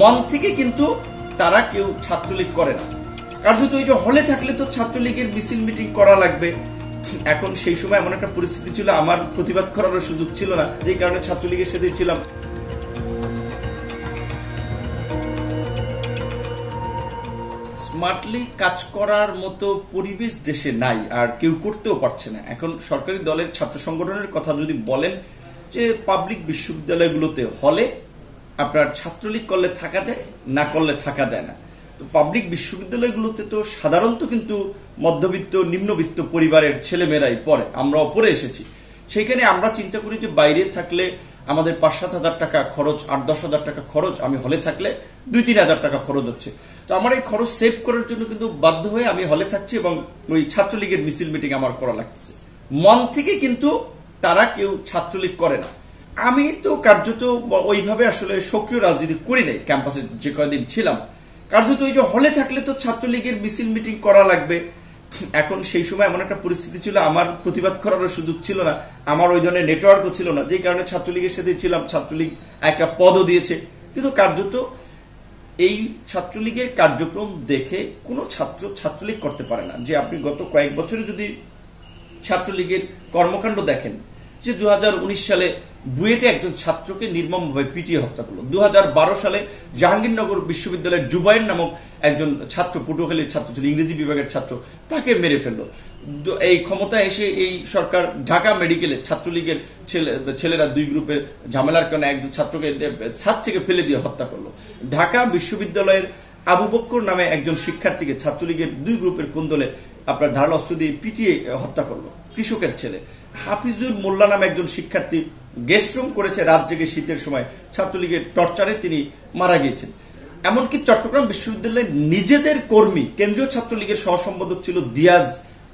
মন থেকে কিন্তু তারা কেউ ছাত্রলীগ করে না। কার্যত ওই যে হলে থাকলে তো ছাত্রলীগের মিছিল মিটিং করা লাগবে। এখন সেই সময় এমন একটা পরিস্থিতি ছিল, আমার প্রতিবাদ করারও সুযোগ ছিল না, যে কারণে ছাত্রলীগের সাথে ছিলাম। স্মার্টলি কাজ করার মতো পরিবেশ দেশে নাই, আর কেউ করতেও পারছে না। এখন সরকারি দলের ছাত্র সংগঠনের কথা যদি বলেন, যে পাবলিক বিশ্ববিদ্যালয়গুলোতে হলে আপনার ছাত্রলীগ করলে থাকা যায়, না করলে থাকা যায় না। তো পাবলিক বিশ্ববিদ্যালয়গুলোতে তো সাধারণত কিন্তু মধ্যবিত্ত নিম্নবিত্ত পরিবারের ছেলেমেয়েরাই পড়ে, আমরাও পড়ে এসেছি। সেখানে আমরা চিন্তা করি যে বাইরে থাকলে আমাদের ৫-৭ হাজার টাকা খরচ, ৮-১০ হাজার টাকা খরচ, আমি হলে থাকলে ২-৩ হাজার টাকা খরচ হচ্ছে। তো আমার এই খরচ সেভ করার জন্য কিন্তু বাধ্য হয়ে আমি হলে থাকছি এবং ওই ছাত্রলীগের মিছিল মিটিং আমার করা লাগতেছে। মন থেকে কিন্তু তারা কেউ ছাত্রলীগ করে না। আমি তো কার্যত ওইভাবে আসলে সক্রিয় রাজনীতি করি নাই ক্যাম্পাসে যে কয়েকদিন ছিলাম। কার্যত ওই যে হলে থাকলে তো ছাত্রলীগের মিছিল মিটিং করা লাগবে। এখন সেই সময় এমন একটা পরিস্থিতি ছিল, আমার প্রতিবাদ করারও সুযোগ ছিল না, আমার ওই ধরনের নেটওয়ার্কও ছিল না, যে কারণে ছাত্রলীগের সাথে ছিলাম। ছাত্রলীগ একটা পদও দিয়েছে, কিন্তু কার্যত এই ছাত্রলীগের কার্যক্রম দেখে কোনো ছাত্র ছাত্রলীগ করতে পারে না। যে আপনি গত কয়েক বছরে যদি ছাত্রলীগের কর্মকাণ্ড দেখেন, যে 2019 সালে বুয়েটে একজন ছাত্রকে নির্মমভাবে পিটিয়ে হত্যা করলো। 2012 সালে জাহাঙ্গীরনগর বিশ্ববিদ্যালয়ের জুবাইর নামক একজন ছাত্র, পটুয়াখালীর ছাত্র ছিল, ইংরেজি বিভাগের ছাত্র, তাকে মেরে ফেললো। এই ক্ষমতায় এসে এই সরকার ঢাকা মেডিকেলে ছাত্রলীগের ছেলেরা 2 গ্রুপের ঝামেলার কারণে একজন ছাত্রকে ছাদ থেকে ফেলে দিয়ে হত্যা করলো। ঢাকা বিশ্ববিদ্যালয়ের আবু বক্কর নামে একজন শিক্ষার্থীকে ছাত্রলীগের 2 গ্রুপের কোন্দলে আপনার ধারালো অস্ত্র দিয়ে পিটিয়ে হত্যা করলো, কৃষকের ছেলে। হাফিজুর মোল্লা নামে একজন শিক্ষার্থী গেস্ট রুম করেছে রাত জেগে শীতের সময়, ছাত্রলীগের টর্চারে তিনি মারা গিয়েছেন। এমনকি চট্টগ্রাম বিশ্ববিদ্যালয়ের নিজেদের কর্মী, কেন্দ্রীয় ছাত্রলীগের সহসম্পাদক ছিল দিয়াজ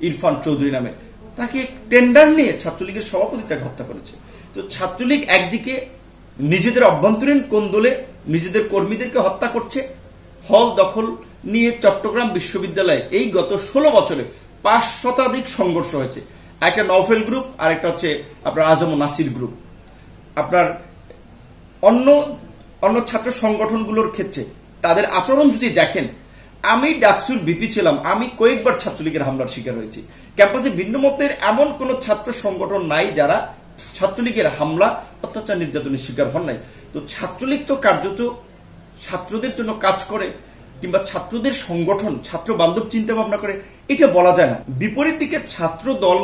ইরফান চৌধুরী নামে, তাকে টেন্ডার নিয়ে ছাত্রলীগের সভাপতি তাকে হত্যা করেছে। তো ছাত্রলীগ একদিকে নিজেদের অভ্যন্তরীণ কোন্দলে নিজেদের কর্মীদেরকে হত্যা করছে, হল দখল নিয়ে চট্টগ্রাম বিশ্ববিদ্যালয়ে এই গত 16 বছরে 5 শতাধিক সংঘর্ষ হয়েছে। একটা নওফেল গ্রুপ, আর একটা হচ্ছে আপনার আজম নাসির গ্রুপ। আপনার অন্য ছাত্র সংগঠনগুলোর ক্ষেত্রে তাদের আচরণ যদি দেখেন, আমি ডাকসুর বিপি ছিলাম, আমি কয়েকবার ছাত্রলীগের হামলার শিকার হয়েছি। ক্যাম্পাসে ভিন্ন মতের এমন কোন ছাত্র সংগঠন নাই যারা ছাত্রলীগের হামলা অত্যাচার নির্যাতনের শিকার হন নাই। তো ছাত্রলীগ তো কার্যত ছাত্রদের জন্য কাজ করে, কিংবা ছাত্রদের সংগঠন, ছাত্র বান্ধব চিন্তা ভাবনা করে, এটা বলা যায় না। বিপরীত দিকে ছাত্র দল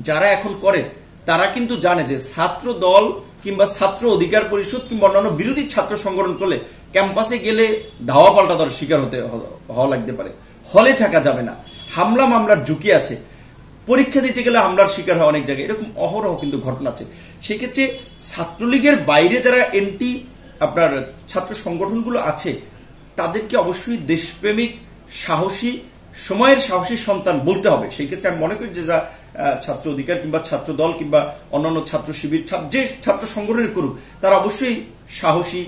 যারা এখন করে, তারা কিন্তু জানে যে ছাত্র দল কিংবা ছাত্র অধিকার পরিষদ কিংবা অন্যান্য বিরোধী ছাত্র সংগঠন করলে ক্যাম্পাসে গেলে ধাওয়া পাল্টা দর শিকার হওয়া লাগতে পারে, হলে থাকা যাবে না, হামলা মামলার ঝুঁকি আছে, পরীক্ষা দিতে গেলে হামলার শিকার হয় অনেক জায়গায়, এরকম অহরহ কিন্তু ঘটনা আছে। সেক্ষেত্রে ছাত্রলীগের বাইরে যারা এন্টি আপনার ছাত্র সংগঠনগুলো আছে, তাদেরকে অবশ্যই দেশপ্রেমিক, সাহসী, সময়ের সাহসী সন্তান বলতে হবে। সেই ক্ষেত্রে আমি মনে করি যে যা ছাত্র অধিকার কিংবা ছাত্র দল কিংবা অন্যান্য ছাত্র শিবির, যে ছাত্র সংগঠনের করুক, তারা অবশ্যই সাহসী,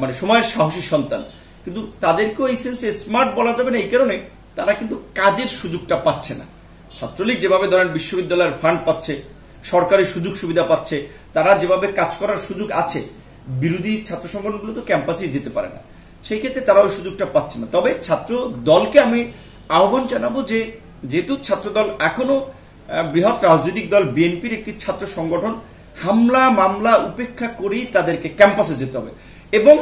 মানে সময়ের সাহসী সন্তান। কিন্তু তাদেরকেও এই সেন্সে স্মার্ট বলা যাবে না, এই কারণে তারা কিন্তু কাজের সুযোগটা পাচ্ছে না। ছাত্রলীগ যেভাবে ধরেন বিশ্ববিদ্যালয়ের ফান্ড পাচ্ছে, সরকারি সুযোগ সুবিধা পাচ্ছে, তারা যেভাবে কাজ করার সুযোগ আছে, বিরোধী ছাত্র সংগঠনগুলো তো ক্যাম্পাসে যেতে পারে না। সেই ক্ষেত্রে তারা ওই সুযোগটা পাচ্ছে না। তবে ছাত্র দলকে আমি আহ্বান জানাবো যে, যেহেতু ছাত্র দল এখনো বৃহৎ রাজনৈতিক দল বিএনপির একটি ছাত্র সংগঠন, হামলা মামলা উপেক্ষা করেই তাদেরকে ক্যাম্পাসে যেতে হবে। এবং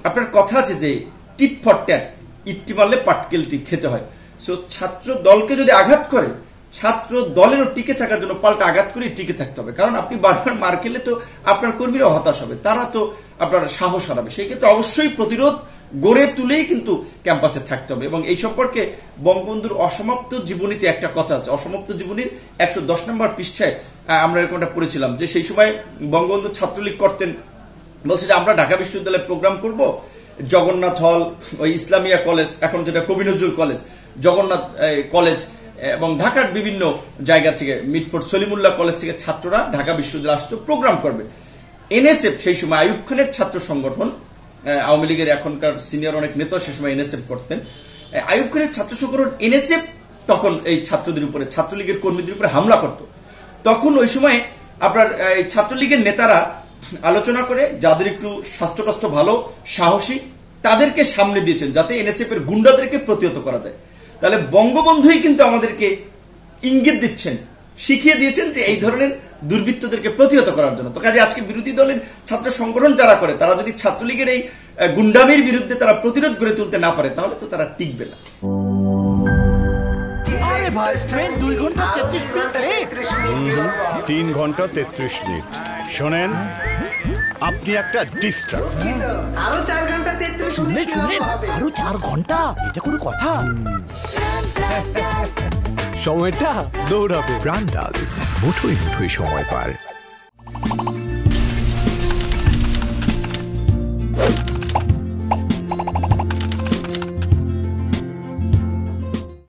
আপনার কথা আছে যে টিট ফর ট্যাট, ইট্টি মারলে পাটকেলটি খেতে হয়। সো ছাত্র দলকে যদি আঘাত করে, ছাত্র দলেরও টিকে থাকার জন্য পাল্টা আঘাত করে টিকে থাকতে হবে। কারণ আপনি বারবার মার খেলে তো আপনার কর্মীরা হতাশ হবে, তারা তো আপনার সাহস হারাবে। সেই ক্ষেত্রে অবশ্যই প্রতিরোধ গড়ে তুলেই কিন্তু ক্যাম্পাসে থাকতে হবে। এবং এই সম্পর্কে বঙ্গবন্ধুর অসমাপ্ত জীবনীতে একটা কথা আছে, অসমাপ্ত জীবনীর 110 নম্বর পৃষ্ঠায় আমরা এরকমটা পড়েছিলাম যে সেই সময় বঙ্গবন্ধু ছাত্রলীগ করতেন, বলছে যে আমরা ঢাকা বিশ্ববিদ্যালয়ে প্রোগ্রাম করব, জগন্নাথ হল, ওই ইসলামিয়া কলেজ, এখন যেটা কবি নজরুল কলেজ, জগন্নাথ কলেজ এবং ঢাকার বিভিন্ন জায়গা থেকে, মিটফোর্ড সলিমুল্লাহ কলেজ থেকে ছাত্ররা ঢাকা বিশ্ববিদ্যালয়ে আসতো, প্রোগ্রাম করবে। এনএসএফ সেই সময় আইয়ুব খানের ছাত্র সংগঠন, আওয়ামী লীগের এখনকার সিনিয়র অনেক নেতা সে সময় এনএসএফ করতেন, আইয়ুব খানের ছাত্র সংগঠন এনএসএফ তখন এই ছাত্রদের উপরে, ছাত্রলীগের কর্মীদের উপরে হামলা করত। তখন ওই সময় আপনার ছাত্রলীগের নেতারা আলোচনা করে যাদের একটু স্বাস্থ্য ভালো, সাহসী, তাদেরকে সামনে দিয়েছেন যাতে এনএসএফ এর গুন্ডাদেরকে প্রতিহত করা যায়। তাহলে বঙ্গবন্ধুই কিন্তু আমাদেরকে ইঙ্গিত দিচ্ছেন, শিখিয়ে দিয়েছেন যে এই ধরনের দুর্বৃত্তদেরকে প্রতিহত করার জন্য। তো কাজে আজকে বিরোধী দলের ছাত্র সংগঠন যারা করে, তারা যদি ছাত্রলীগের এই গুন্ডামির বিরুদ্ধে তারা প্রতিরোধ গড়ে তুলতে না পারে, তাহলে তো তারা টিকবে না। 3 ঘন্টা 33 মিনিট। শোনেন, আপনি একটা ডিস্টার্ব। আরো 4 ঘন্টা 33 মিনিট আরো 4 ঘন্টা, এটা কোনো কথা? সময়টা দৌড়াবে। প্রাণ ডাল, মুঠোই মুঠোই সময় পার।